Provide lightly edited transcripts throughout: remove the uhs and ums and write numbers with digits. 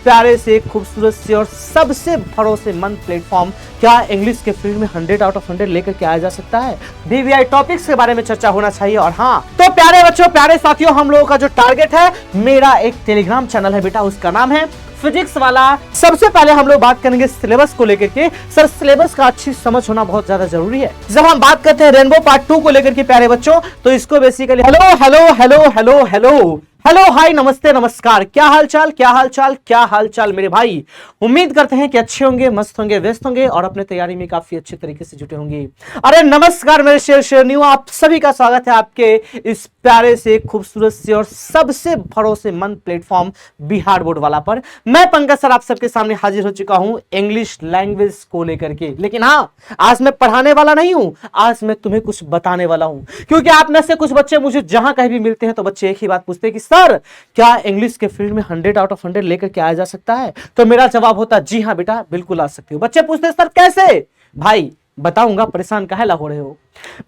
प्यारे से, खूबसूरत से और सबसे भरोसेमंद प्लेटफॉर्म क्या इंग्लिश के फील्ड में 100 आउट ऑफ 100 लेकर के आया जा सकता है। बीवीआई टॉपिक्स के बारे में चर्चा होना चाहिए। और हाँ, तो प्यारे बच्चों, प्यारे साथियों, हम लोगों का जो टारगेट है, मेरा एक टेलीग्राम चैनल है बेटा, उसका नाम है फिजिक्स वाला। सबसे पहले हम लोग बात करेंगे सिलेबस को लेकर के। सर, सिलेबस का अच्छी समझ होना बहुत ज्यादा जरूरी है। जब हम बात करते हैं रेनबो पार्ट 2 को लेकर के प्यारे बच्चों, तो इसको basically hello hello hello hello hello hello hi नमस्ते नमस्कार, क्या हाल चाल, क्या हाल चाल, क्या हाल चाल मेरे भाई। उम्मीद करते हैं कि अच्छे होंगे, मस्त होंगे, व्यस्त होंगे और अपने तैयारी में काफी अच्छे तरीके से जुटे होंगे। अरे नमस्कार मेरे शेरनियों, आप सभी का स्वागत है आपके इस प्यारे से, खूबसूरत से और सबसे भरोसेमंद प्लेटफॉर्म बिहार बोर्ड वाला पर। मैं पंकज सर आप सबके सामने हाजिर हो चुका हूं इंग्लिश लैंग्वेज को लेकर के। लेकिन हाँ, आज मैं पढ़ाने वाला नहीं हूं, आज मैं तुम्हें कुछ बताने वाला हूं। क्योंकि आप में से कुछ बच्चे मुझे जहां कहीं भी मिलते हैं तो बच्चे एक ही बात पूछते हैं कि सर, क्या इंग्लिश के फील्ड में 100 आउट ऑफ 100 लेकर के आया जा सकता है। तो मेरा जवाब होता जी हाँ बेटा, बिल्कुल आ सकते हो। बच्चे पूछते हैं सर कैसे, भाई बताऊंगा, परेशान काहे ला हो रहे हो।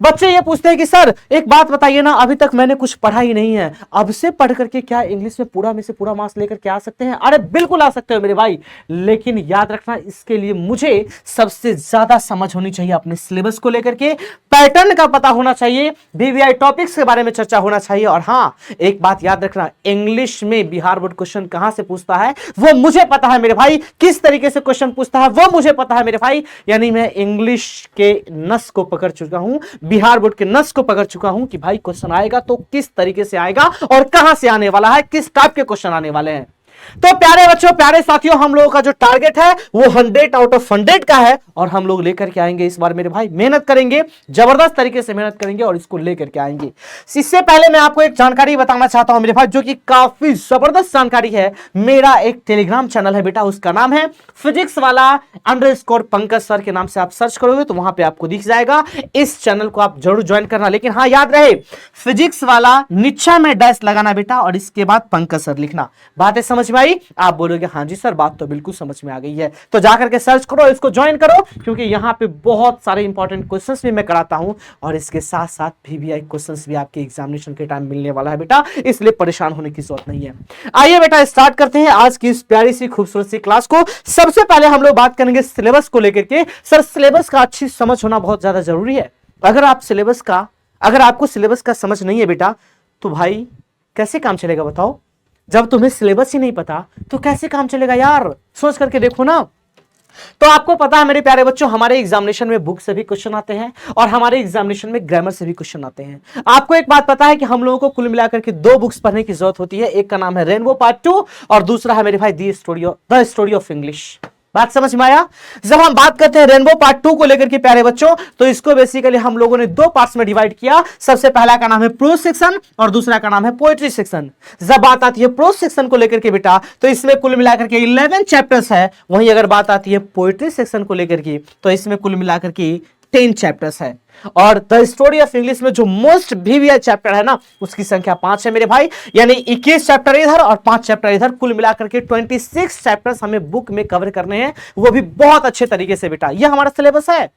बच्चे ये पूछते हैं कि सर एक बात बताइए ना, अभी तक मैंने कुछ पढ़ा ही नहीं है, अब से पढ़ करके क्या इंग्लिश में पूरा में से पूरा मार्क्स लेकर के आ सकते हैं। अरे बिल्कुल आ सकते हो मेरे भाई, लेकिन याद रखना, इसके लिए मुझे सबसे ज्यादा समझ होनी चाहिए अपने सिलेबस को लेकर के, पैटर्न का पता होना चाहिए, बीवीआई टॉपिक्स के बारे में चर्चा होना चाहिए। और हाँ, एक बात याद रखना, इंग्लिश में बिहार बोर्ड क्वेश्चन कहां से पूछता है वो मुझे पता है मेरे भाई, किस तरीके से क्वेश्चन पूछता है वो मुझे पता है मेरे भाई। यानी मैं इंग्लिश के नस को पकड़ चुका हूं, बिहार बोर्ड के नस को पकड़ चुका हूं कि भाई क्वेश्चन आएगा तो किस तरीके से आएगा और कहां से आने वाला है, किस टाइप के क्वेश्चन आने वाले हैं। तो प्यारे बच्चों, प्यारे साथियों, हम लोगों का जो टारगेट है वो 100 आउट ऑफ 100 का है और हम लोग लेकर के आएंगे इस बार मेरे भाई। मेहनत करेंगे, जबरदस्त तरीके से मेहनत करेंगे और इसको लेकर के आएंगे। इससे पहले मैं आपको एक जानकारी बताना चाहता हूं मेरे भाई, जो कि काफी जबरदस्त जानकारी है। मेरा एक टेलीग्राम चैनल है बेटा, उसका नाम है फिजिक्स वाला _ पंकज सर के नाम से आप सर्च करोगे तो वहां पे आपको दिख जाएगा। इस चैनल को आप जरूर ज्वाइन करना। लेकिन हाँ, याद रहे, फिजिक्स वाला नीचा में डैश लगाना बेटा और इसके बाद पंकज सर लिखना। बातें समझ में आई? आप बोलोगे हाँ जी सर, बात तो बिल्कुल समझ में आ गई है। तो जाकर के सर्च करो, इसको ज्वाइन करो, क्योंकि यहां पे बहुत सारे इंपॉर्टेंट क्वेश्चंस भी मैं कराता हूं और इसके साथ साथ बीवीआई क्वेश्चंस भी आपके एग्जामिनेशन के टाइम मिलने वाला है बेटा, इसलिए परेशान होने की जरूरत नहीं है। आइए बेटा, स्टार्ट करते हैं आज की इस प्यारी सी, खूबसूरत सी क्लास को। सबसे पहले हम लोग बात करेंगे सिलेबस को लेकर के। सर, सिलेबस का अच्छी समझ होना बहुत ज्यादा जरूरी है। अगर आपको सिलेबस का समझ नहीं है बेटा, तो भाई कैसे काम चलेगा बताओ। जब तुम्हें सिलेबस ही नहीं पता तो कैसे काम चलेगा यार, सोच करके देखो ना। तो आपको पता है मेरे प्यारे बच्चों, हमारे एग्जामिनेशन में बुक से भी क्वेश्चन आते हैं और हमारे एग्जामिनेशन में ग्रामर से भी क्वेश्चन आते हैं। आपको एक बात पता है कि हम लोगों को कुल मिलाकर के 2 बुक्स पढ़ने की जरूरत होती है। एक का नाम है रेनबो पार्ट 2 और दूसरा है मेरे भाई द स्टोरी ऑफ इंग्लिश। बात समझ में आया? जब हम बात करते हैं रेनबो पार्ट 2 को लेकर के प्यारे बच्चों, तो इसको बेसिकली हम लोगों ने 2 पार्ट्स में डिवाइड किया। सबसे पहला का नाम है प्रोज सेक्शन और दूसरा का नाम है पोएट्री सेक्शन। जब बात आती है प्रोज सेक्शन को लेकर के बेटा, तो इसमें कुल मिलाकर के 11 चैप्टर्स है। वहीं अगर बात आती है पोएट्री सेक्शन को लेकर के, तो इसमें कुल मिलाकर के 10 चैप्टर्स है। और द स्टोरी ऑफ इंग्लिश में जो मोस्ट बीवीआई चैप्टर है ना, उसकी संख्या 5 है मेरे भाई। यानी 21 चैप्टर इधर और 5 चैप्टर इधर, कुल मिलाकर के 26 चैप्टर्स हमें बुक में कवर करने हैं, वो भी बहुत अच्छे तरीके से बेटा। ये हमारा सिलेबस है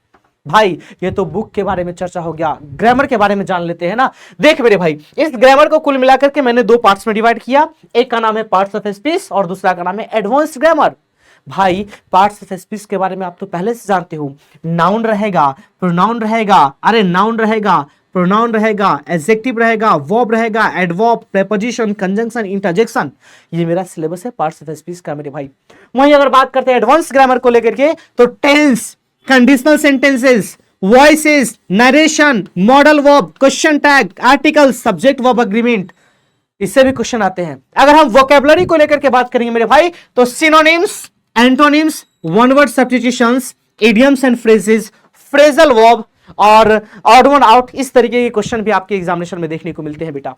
भाई। ये तो बुक के बारे में चर्चा हो गया, ग्रामर के बारे में जान लेते हैं ना। देख मेरे भाई, इस ग्रामर को कुल मिलाकर के मैंने 2 पार्ट्स में डिवाइड किया। एक का नाम है पार्ट्स ऑफ स्पीच और दूसरा का नाम है एडवांस्ड ग्रामर। भाई, पार्ट्स ऑफ स्पीच के बारे में आप तो पहले से जानते हो। नाउन रहेगा, प्रोनाउन रहेगा, अरे नाउन रहेगा, प्रोनाउन रहेगा, एडजेक्टिव रहेगा, वर्ब रहेगा, एडवर्ब, प्रीपोजिशन, कंजंक्शन, इंटरजेक्शन। ये मेरा सिलेबस है पार्ट्स ऑफ स्पीच का मेरे भाई। वहीं अगर बात करते हैं एडवांस ग्रामर को लेकर के, तो tense, conditional sentences, voices, narration, modal verb, question tag, article, subject verb agreement, इससे भी क्वेश्चन आते हैं। अगर हम वोकैबुलरी को लेकर के बात करेंगे मेरे भाई, तो synonyms, antonyms, one word substitutions, idioms and phrases, phrasal verb और ऑड वन आउट, इस तरीके के क्वेश्चन भी आपके एग्जामिनेशन में देखने को मिलते हैं बेटा।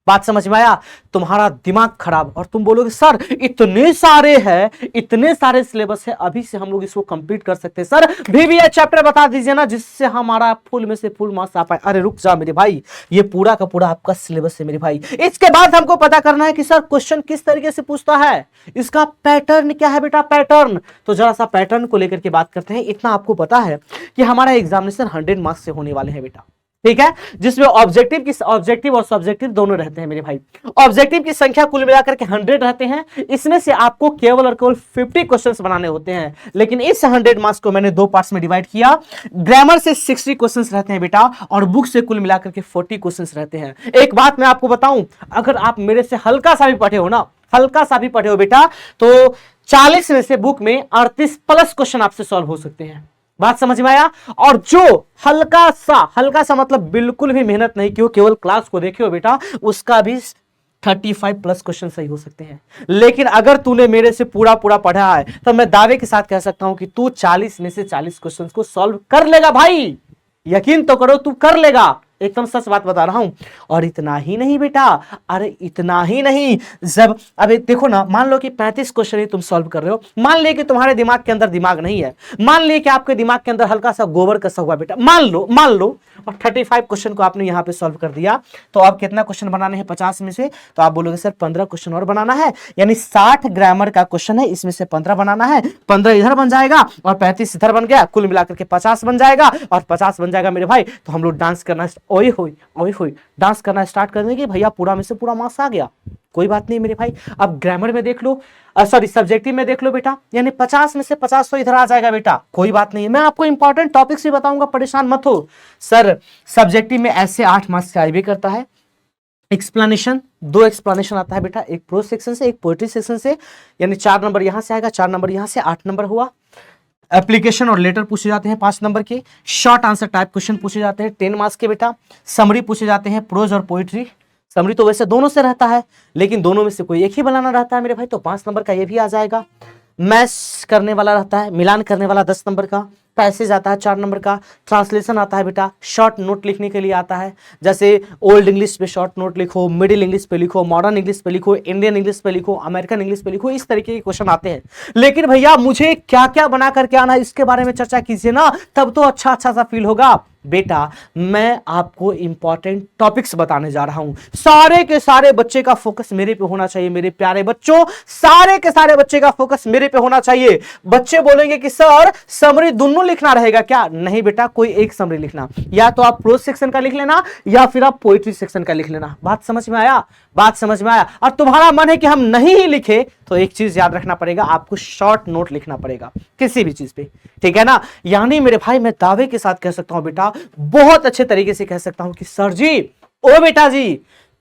बात समझ में आया? तुम्हारा दिमाग खराब और तुम बोलोगे सर इतने सारे हैं, इतने सारे सिलेबस है, अभी से हम लोग इसको कंप्लीट कर सकते हैं। सर बीवीए चैप्टर बता दीजिए ना जिससे हमारा फुल में से फुल मार्क्स आ पाए। अरे रुक जा मेरे भाई, ये पूरा का पूरा आपका सिलेबस है मेरे भाई। इसके बाद हमको पता करना है कि सर क्वेश्चन किस तरीके से पूछता है, इसका पैटर्न क्या है बेटा, पैटर्न। तो जरा सा पैटर्न को लेकर के बात करते हैं। इतना आपको पता है कि हमारा एग्जामिनेशन 100 मार्क्स से होने वाले हैं बेटा। ठीक है, जिसमें ऑब्जेक्टिव और सब्जेक्टिव दोनों रहते हैं मेरे भाई। ऑब्जेक्टिव की संख्या कुल मिलाकर के 100 रहते हैं, इसमें से आपको केवल और केवल 50 क्वेश्चंस बनाने होते हैं, लेकिन इस 100 मार्क्स को मैंने दो पार्ट्स में डिवाइड किया। ग्रामर से 60 क्वेश्चंस रहते हैं बेटा, और बुक से कुल मिलाकर के 40 क्वेश्चंस रहते हैं। एक बात मैं आपको बताऊं, अगर आप मेरे से हल्का सा भी पढ़े हो ना, हल्का सा भी पढ़े हो बेटा, तो 40 में से बुक में 38 प्लस क्वेश्चन आपसे सॉल्व हो सकते हैं। बात समझ में आया? और जो हल्का सा मतलब बिल्कुल भी मेहनत नहीं की हो, केवल क्लास को देखे हो बेटा, उसका भी 35 प्लस क्वेश्चन सही हो सकते हैं। लेकिन अगर तूने मेरे से पूरा पूरा पढ़ा है तो मैं दावे के साथ कह सकता हूं कि तू 40 में से 40 क्वेश्चन को सॉल्व कर लेगा भाई। यकीन तो करो, तू कर लेगा, एकदम सच बात बता रहा हूं। और इतना ही नहीं बेटा, अरे इतना ही नहीं, जब अबे देखो ना, मान लो कि 35 क्वेश्चन ही तुम सॉल्व कर रहे हो, मान ले कि तुम्हारे दिमाग के अंदर दिमाग नहीं है, मान ले कि आपके दिमाग के अंदर हल्का सा गोबर कसा हुआ बेटा, मान लो, और 35 क्वेश्चन को आपने यहां पे सॉल्व कर दिया, तो अब कितना क्वेश्चन बनाने हैं 50 में से? तो आप बोलोगे सर 15 क्वेश्चन और बनाना है, यानी 60 ग्रामर का क्वेश्चन है, इसमें से 15 बनाना है, 15 इधर बन जाएगा और 35 इधर बन गया, कुल मिलाकर के 50 बन जाएगा, और 50 बन जाएगा मेरे भाई, तो हम लोग डांस करना, ओए होई डांस करना स्टार्ट कर देंगे भैया, पूरा में से पूरा मार्क्स आ गया। कोई बात नहीं मेरे भाई। अब ग्रामर में देख लो, सॉरी सब्जेक्टिव में देख लो बेटा, यानी 50 में से 50 तो इधर आ जाएगा बेटा, कोई बात नहीं है। मैं आपको इंपॉर्टेंट टॉपिक्स भी बताऊंगा, परेशान मत हो। सर सब्जेक्टिव में ऐसे 8 मार्क्स का भी करता है। एक्सप्लेनेशन, 2 एक्सप्लेनेशन आता है बेटा, एक प्रोज सेक्शन से, एक पोएट्री सेक्शन से, यानी 4 नंबर यहां से आएगा, 4 नंबर यहां से, 8 नंबर हुआ। एप्लीकेशन और लेटर पूछे जाते हैं 5 नंबर के। शॉर्ट आंसर टाइप क्वेश्चन पूछे जाते हैं 10 मार्क्स के बेटा। समरी पूछे जाते हैं, प्रोज और पोइट्री। समरी तो वैसे दोनों से रहता है, लेकिन दोनों में से कोई एक ही बनाना रहता है मेरे भाई, तो 5 नंबर का ये भी आ जाएगा। मैच करने वाला रहता है, मिलान करने वाला 10 नंबर का। पैसेज आता है 4 नंबर का। ट्रांसलेशन आता है बेटा, शॉर्ट नोट लिखने के लिए आता है, जैसे ओल्ड इंग्लिश पे शॉर्ट नोट लिखो, मिडिल इंग्लिश पे लिखो, मॉडर्न इंग्लिश पे लिखो, इंडियन इंग्लिश पे लिखो, अमेरिकन इंग्लिश पे लिखो, इस तरीके के क्वेश्चन आते हैं। लेकिन भैया मुझे क्या क्या बना करके आना है, इसके बारे में चर्चा कीजिए ना, तब तो अच्छा सा फील होगा। बेटा मैं आपको इंपॉर्टेंट टॉपिक्स बताने जा रहा हूं, सारे के सारे बच्चे का फोकस मेरे पे होना चाहिए मेरे प्यारे बच्चों, सारे के सारे बच्चे का फोकस मेरे पे होना चाहिए। बच्चे बोलेंगे कि सर समरी दोनों लिखना रहेगा क्या? नहीं बेटा, कोई एक समरी लिखना, या तो आप प्रोज सेक्शन का लिख लेना या फिर आप पोइट्री सेक्शन का लिख लेना। बात समझ में आया? बात समझ में आया? और तुम्हारा मन है कि हम नहीं ही लिखे, तो एक चीज याद रखना पड़ेगा, आपको शॉर्ट नोट लिखना पड़ेगा किसी भी चीज पे, ठीक है ना। यानी मेरे भाई मैं दावे के साथ कह सकता हूं बेटा, बहुत अच्छे तरीके से कह सकता हूं कि सर जी, ओ बेटा जी,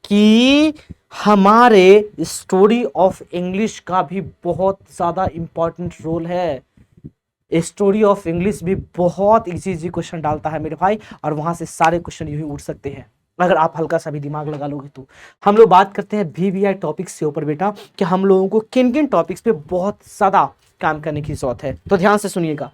कि हमारे स्टोरी ऑफ इंग्लिश का भी बहुत ज्यादा इंपॉर्टेंट रोल है। स्टोरी ऑफ इंग्लिश भी बहुत इजी क्वेश्चन डालता है मेरे भाई, और वहां से सारे क्वेश्चन यू ही उठ सकते हैं अगर आप हल्का सा भी दिमाग लगा लोगे तो। हम लोग बात करते हैं VVI टॉपिक्स के ऊपर बेटा, कि हम लोगों को किन किन टॉपिक्स पे बहुत ज्यादा काम करने की जरूरत है, तो ध्यान से सुनिएगा।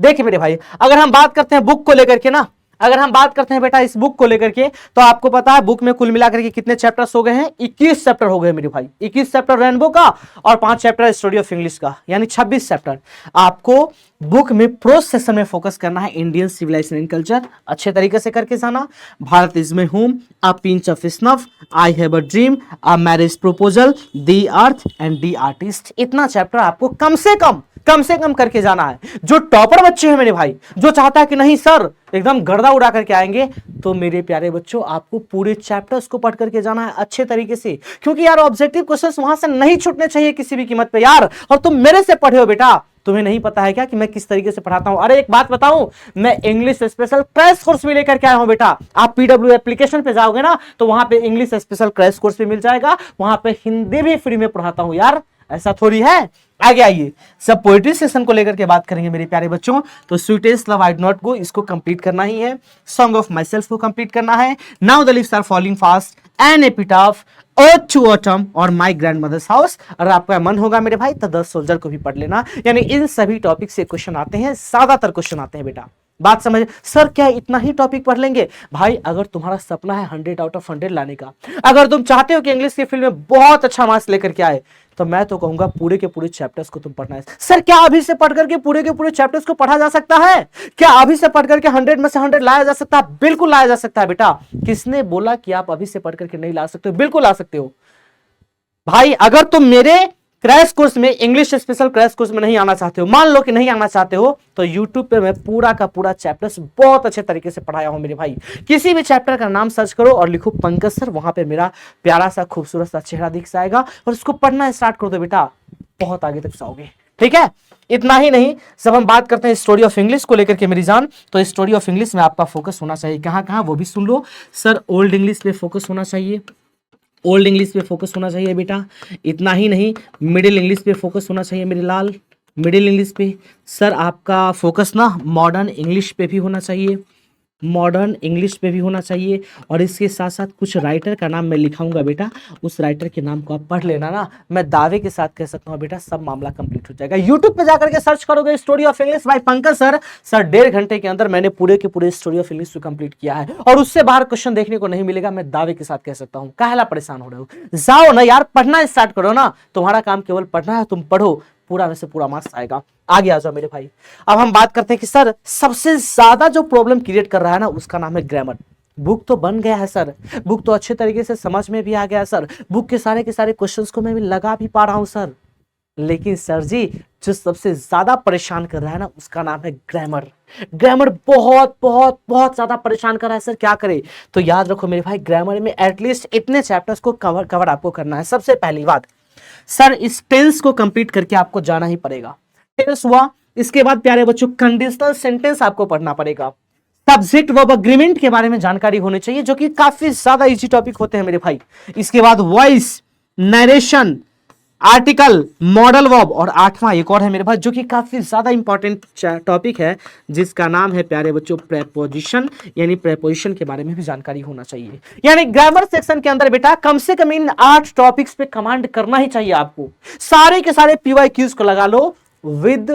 देखिए मेरे भाई, अगर हम बात करते हैं बुक को लेकर के ना, अगर हम बात करते हैं बेटा इस बुक को लेकर के, तो आपको पता है बुक में कुल मिलाकर के कितने चैप्टर्स हो गए हैं? 21 चैप्टर हो गए मेरे भाई, 21 चैप्टर रेनबो का और 5 चैप्टर स्टोरी ऑफ इंग्लिश का, यानी 26 चैप्टर। आपको बुक में प्रोज सेक्शन में फोकस करना है, इंडियन सिविलाइजेशन एंड कल्चर अच्छे तरीके से करके जाना, Bharat is my home, a pinch of snuff, I have a dream, a marriage proposal, the earth and the artist. इतना चैप्टर आपको कम से कम करके जाना है। जो टॉपर बच्चे हैं मेरे भाई, जो चाहता है कि नहीं सर एकदम गर्दा उड़ा करके आएंगे, तो मेरे प्यारे बच्चों आपको पूरे चैप्टर्स को पढ़ करके जाना है अच्छे तरीके से, क्योंकि यार ऑब्जेक्टिव क्वेश्चंस वहां से नहीं छूटने चाहिए किसी भी कीमत पे यार। और तुम मेरे से पढ़े हो बेटा, तुम्हें नहीं पता है क्या कि मैं किस तरीके से पढ़ाता हूं? अरे एक बात बताऊं, मैं इंग्लिश स्पेशल क्रैश कोर्स भी लेकर के आया हूं बेटा। आप PW एप्लीकेशन पे जाओगे ना, तो वहां पे इंग्लिश स्पेशल क्रैश कोर्स भी मिल जाएगा, वहां पे हिंदी भी फ्री में पढ़ाता हूं यार, ऐसा थोड़ी है। आगे आइए, सब पोएट्री सेशन को लेकर के बात करेंगे मेरे प्यारे बच्चों। तो sweetest love I do not go, इसको कंप्लीट करना ही है। सॉन्ग ऑफ माई सेल्फ को कंप्लीट करना है। Now the leaves are falling fast, an epitaph, ode to autumn और माई ग्रैंड मदर्स हाउस। अगर आपका मन होगा मेरे भाई तो 10 सोल्जर को भी पढ़ लेना। यानी इन सभी टॉपिक से क्वेश्चन आते हैं, ज्यादातर क्वेश्चन आते हैं बेटा। बात समझ? सर क्या इतना ही टॉपिक पढ़ लेंगे? भाई अगर तुम्हारा सपना है 100 आउट ऑफ 100 लाने का, अगर तुम चाहते हो कि इंग्लिश के फील्ड में बहुत अच्छा मार्क्स लेकर के आए, तो मैं तो कहूंगा पूरे के पूरे चैप्टर्स को तुम पढ़ना है। सर क्या अभी से पढ़ करके पूरे के पूरे चैप्टर्स को पढ़ा जा सकता है? क्या अभी से पढ़ करके 100 में से 100 लाया जा सकता है? बिल्कुल लाया जा सकता है बेटा। किसने बोला कि आप अभी से पढ़ करके नहीं ला सकते हो? बिल्कुल ला सकते हो भाई। अगर तुम मेरे क्रैश कोर्स में, इंग्लिश स्पेशल क्रैश कोर्स में नहीं आना चाहते हो, मान लो कि नहीं आना चाहते हो, तो यूट्यूब पे मैं पूरा का पूरा चैप्टर्स बहुत अच्छे तरीके से पढ़ाया हूं मेरे भाई। किसी भी चैप्टर का नाम सर्च करो और लिखो पंकज सर, वहां पे मेरा प्यारा सा खूबसूरत सा चेहरा दिख जाएगा और उसको पढ़ना स्टार्ट कर दो बेटा, बहुत आगे तक जाओगे। ठीक है, इतना ही नहीं, जब हम बात करते हैं स्टोरी ऑफ इंग्लिश को लेकर के मेरी जान, तो स्टोरी ऑफ इंग्लिश में आपका फोकस होना चाहिए कहां कहां, वो भी सुन लो। सर ओल्ड इंग्लिश पे फोकस होना चाहिए, ओल्ड इंग्लिश पे फोकस होना चाहिए बेटा। इतना ही नहीं, मिडिल इंग्लिश पे फोकस होना चाहिए मेरे लाल, मिडिल इंग्लिश पे। सर आपका फोकस ना मॉडर्न इंग्लिश पे भी होना चाहिए, मॉडर्न इंग्लिश पे भी होना चाहिए। और इसके साथ साथ कुछ राइटर का नाम मैं लिखाऊंगा बेटा, उस राइटर के नाम को आप पढ़ लेना ना, मैं दावे के साथ कह सकता हूँ बेटा सब मामला कंप्लीट हो जाएगा। यूट्यूब पे जाकर के सर्च करोगे story of English by Pankaj sir, 1.5 घंटे के अंदर मैंने पूरे के पूरे स्टोरी ऑफ इंग्लिश को कंप्लीट किया है और उससे बाहर क्वेश्चन देखने को नहीं मिलेगा, मैं दावे के साथ कह सकता हूँ। काहेला परेशान हो रहे हो, जाओ ना यार, पढ़ना स्टार्ट करो ना, तुम्हारा काम केवल पढ़ना है, तुम पढ़ो, पूरा में से पूरा मार्क्स आएगा। आगे आ जाओ मेरे भाई। अब हम बात करते हैं कि सर सबसे ज्यादा जो प्रॉब्लम क्रिएट कर रहा है ना, उसका नाम है ग्रामर। बुक तो बन गया है सर, बुक तो अच्छे तरीके से समझ में भी आ गया है सर, बुक के सारे क्वेश्चंस को मैं भी लगा भी पा रहा हूं सर, लेकिन सर जी जो सबसे ज्यादा परेशान कर रहा है ना, उसका नाम है ग्रामर। ग्रामर बहुत बहुत बहुत ज्यादा परेशान कर रहा है सर, क्या करे? तो याद रखो मेरे भाई, ग्रामर में एटलीस्ट इतने चैप्टर्स को कवर आपको करना है। सबसे पहली बात सर, इस टेंस को कंप्लीट करके आपको जाना ही पड़ेगा। टेंस हुआ, इसके बाद प्यारे बच्चों कंडीशनल सेंटेंस आपको पढ़ना पड़ेगा। सब्जेक्ट वर्ब एग्रीमेंट के बारे में जानकारी होनी चाहिए, जो कि काफी ज्यादा इजी टॉपिक होते हैं मेरे भाई। इसके बाद voice, narration, article, modal verb और 8वां एक और है मेरे भाई, जो कि काफी ज्यादा इंपॉर्टेंट टॉपिक है, जिसका नाम है प्यारे बच्चों प्रेपोजिशन, यानी प्रेपोजिशन के बारे में भी जानकारी होना चाहिए। यानी ग्रामर सेक्शन के अंदर बेटा कम से कम इन 8 टॉपिक्स पे कमांड करना ही चाहिए आपको। सारे के सारे पीवाईक्यूज को लगा लो विद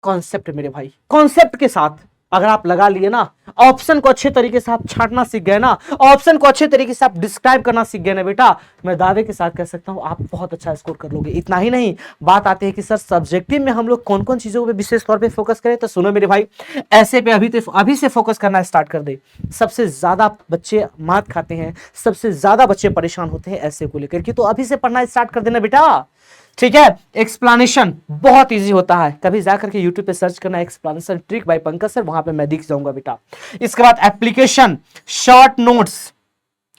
कॉन्सेप्ट मेरे भाई, कॉन्सेप्ट के साथ अगर आप लगा लिए ना, ऑप्शन को अच्छे तरीके से आप छांटना सीख गए ना, ऑप्शन को अच्छे तरीके से आप डिस्क्राइब करना सीख गए ना बेटा, मैं दावे के साथ कह सकता हूं आप बहुत अच्छा स्कोर कर लोगे। इतना ही नहीं, बात आती है कि सर सब्जेक्टिव में हम लोग कौन कौन चीजों पे विशेष तौर पे फोकस करें, तो सुनो मेरे भाई, ऐसे पे अभी से फोकस करना स्टार्ट कर दे। सबसे ज्यादा बच्चे मात खाते हैं, सबसे ज्यादा बच्चे परेशान होते हैं ऐसे को लेकर के, तो अभी से पढ़ना स्टार्ट कर देना बेटा। ठीक है, एक्सप्लेनेशन बहुत इजी होता है, कभी जाकर के यूट्यूब पे सर्च करना explanation trick bye Pankaj sir, वहां पे मैं दिख जाऊंगा बेटा। इसके बाद application, short notes,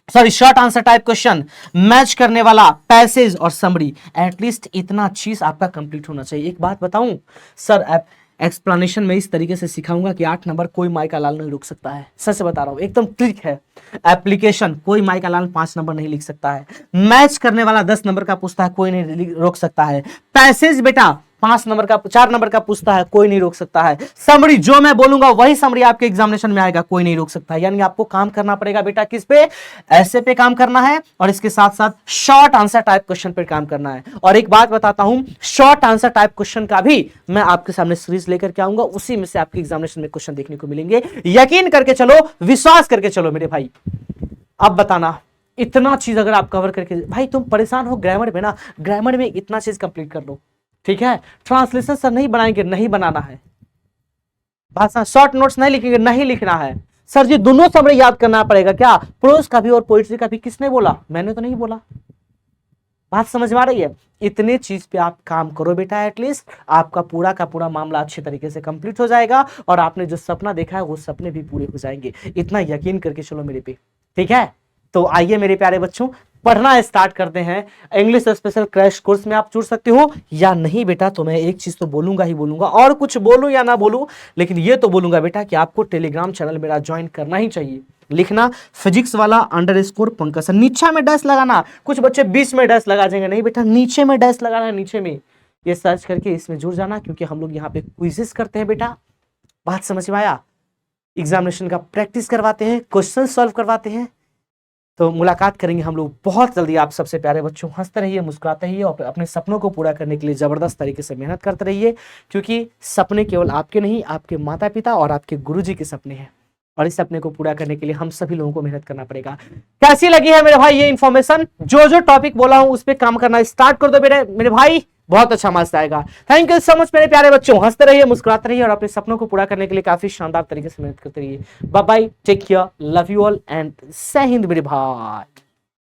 sorry short answer type question, match करने वाला पैसेज और समरी, एटलीस्ट इतना चीज आपका कंप्लीट होना चाहिए। एक बात बताऊं सर, एक्सप्लेनेशन में इस तरीके से सिखाऊंगा कि 8 नंबर कोई माई का लाल नहीं रोक सकता है, सच बता रहा हूं, एकदम ट्रिक है। एप्लीकेशन कोई माई का लाल 5 नंबर नहीं लिख सकता है, मैच करने वाला 10 नंबर का पूछता है, कोई नहीं रोक सकता है। पैसेज बेटा 5 नंबर का 4 नंबर का पूछता है, कोई नहीं रोक सकता है। समरी जो मैं बोलूंगा वही समरी आपके एग्जामिनेशन में आएगा, कोई नहीं रोक सकता है। यानी आपको काम करना पड़ेगा बेटा किस पे, ऐसे पे काम करना है, और इसके साथ साथ शॉर्ट आंसर टाइप क्वेश्चन पे काम करना है। और एक बात बताता हूं, शॉर्ट आंसर टाइप क्वेश्चन का भी मैं आपके सामने सीरीज लेकर के आऊंगा, उसी में से आपके एग्जामिनेशन में क्वेश्चन देखने को मिलेंगे। यकीन करके चलो, विश्वास करके चलो मेरे भाई। अब बताना, इतना चीज अगर आप कवर करके, भाई तुम परेशान हो ग्रामर में ना, ग्रामर में इतना चीज कंप्लीट कर लो। ठीक है, ट्रांसलेशन सर नहीं बनाएंगे, नहीं बनाना है, भाषा शॉर्ट नोट्स नहीं लिखेंगे, नहीं लिखना है सर जी, दोनों समरी याद करना पड़ेगा। क्या प्रोज का भी और पोइट्री का भी? किसने बोला? मैंने तो नहीं बोला। बात समझ में आ रही है? इतने चीज पे आप काम करो बेटा, एटलीस्ट आपका पूरा का पूरा मामला अच्छे तरीके से कंप्लीट हो जाएगा, और आपने जो सपना देखा है वो सपने भी पूरे हो जाएंगे, इतना यकीन करके चलो मेरे पे। ठीक है, तो आइए मेरे प्यारे बच्चों, पढ़ना स्टार्ट करते हैं। इंग्लिश स्पेशल क्रैश कोर्स में आप जुड़ सकते हो या नहीं बेटा, तो मैं एक चीज तो बोलूंगा ही बोलूंगा, और कुछ बोलूं या ना बोलूं, लेकिन ये तो बोलूंगा बेटा कि आपको टेलीग्राम चैनल मेरा ज्वाइन करना ही चाहिए। लिखना फिजिक्स वाला _ पंकज सर, नीचे में डैश लगाना। कुछ बच्चे बीच में डैश लगा जाएंगे, नहीं बेटा नीचे में डैश लगाना है, नीचे में ये सर्च करके इसमें जुड़ जाना, क्योंकि हम लोग यहाँ पे क्विजेस करते हैं बेटा। बात समझ में आया? एग्जामिनेशन का प्रैक्टिस करवाते हैं, क्वेश्चन सॉल्व करवाते हैं। तो मुलाकात करेंगे हम लोग बहुत जल्दी। आप सबसे प्यारे बच्चों, हंसते रहिए, मुस्कुराते रहिए, और अपने सपनों को पूरा करने के लिए जबरदस्त तरीके से मेहनत करते रहिए, क्योंकि सपने केवल आपके नहीं, आपके माता पिता और आपके गुरुजी के सपने हैं, और इस सपने को पूरा करने के लिए हम सभी लोगों को मेहनत करना पड़ेगा। कैसी लगी है मेरे भाई ये इन्फॉर्मेशन? जो टॉपिक बोला हूं उस पर काम करना स्टार्ट कर दो मेरे भाई, बहुत अच्छा मार्क्स आएगा। थैंक यू सो मच मेरे प्यारे बच्चों, हंसते रहिए, मुस्कुराते रहिए, और अपने सपनों को पूरा करने के लिए काफी शानदार तरीके से मेहनत करते रहिए। Bye bye, take care, love you all and जय हिंद मेरे भाई।